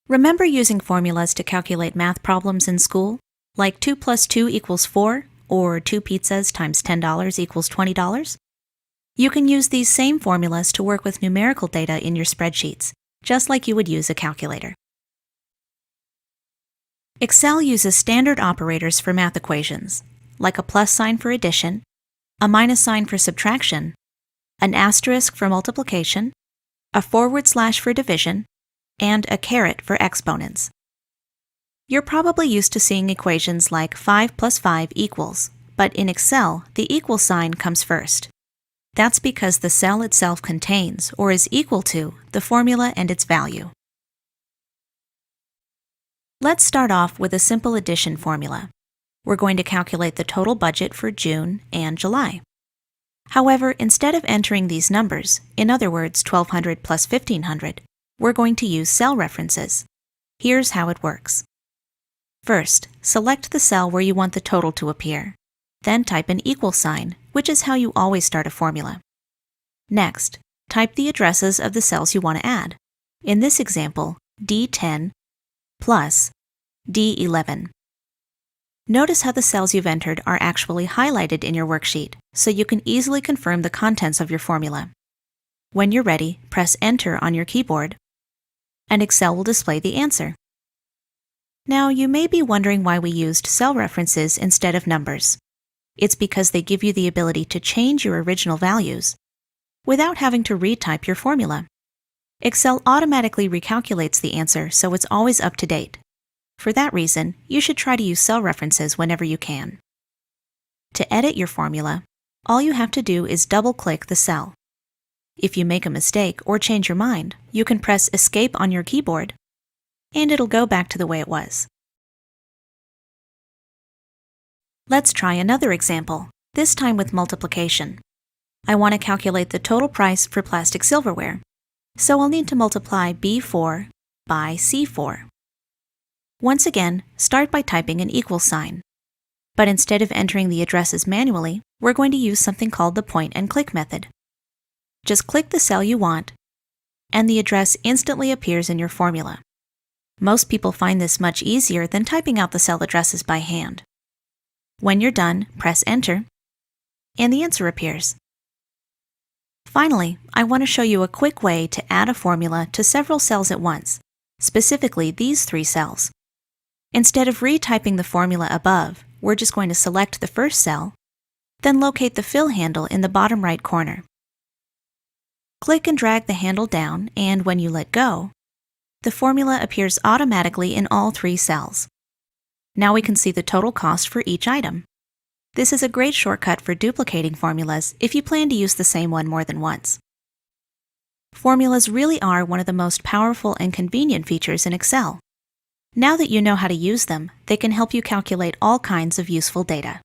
Remember using formulas to calculate math problems in school, like 2 plus 2 equals 4, or 2 pizzas times $10 equals $20? You can use these same formulas to work with numerical data in your spreadsheets, just like you would use a calculator. Excel uses standard operators for math equations, like a plus sign for addition, a minus sign for subtraction, an asterisk for multiplication, a forward slash for division, and a caret for exponents. You're probably used to seeing equations like 5 plus 5 equals, but in Excel, the equal sign comes first. That's because the cell itself contains, or is equal to, the formula and its value. Let's start off with a simple addition formula. We're going to calculate the total budget for June and July. However, instead of entering these numbers, in other words, 1,200 plus 1,500, we're going to use cell references. Here's how it works. First, select the cell where you want the total to appear. Then type an equal sign, which is how you always start a formula. Next, type the addresses of the cells you want to add. In this example, D10 plus D11. Notice how the cells you've entered are actually highlighted in your worksheet, so you can easily confirm the contents of your formula. When you're ready, press Enter on your keyboard, and Excel will display the answer. Now, you may be wondering why we used cell references instead of numbers. It's because they give you the ability to change your original values without having to retype your formula. Excel automatically recalculates the answer, so it's always up to date. For that reason, you should try to use cell references whenever you can. To edit your formula, all you have to do is double-click the cell. If you make a mistake or change your mind, you can press Escape on your keyboard, and it'll go back to the way it was. Let's try another example, this time with multiplication. I want to calculate the total price for plastic silverware, so I'll need to multiply B4 by C4. Once again, start by typing an equal sign. But instead of entering the addresses manually, we're going to use something called the point and click method. Just click the cell you want, and the address instantly appears in your formula. Most people find this much easier than typing out the cell addresses by hand. When you're done, press Enter, and the answer appears. Finally, I want to show you a quick way to add a formula to several cells at once, specifically these 3 cells. Instead of retyping the formula above, we're just going to select the first cell, then locate the fill handle in the bottom right corner. Click and drag the handle down, and when you let go, the formula appears automatically in all 3 cells. Now we can see the total cost for each item. This is a great shortcut for duplicating formulas if you plan to use the same one more than once. Formulas really are one of the most powerful and convenient features in Excel. Now that you know how to use them, they can help you calculate all kinds of useful data.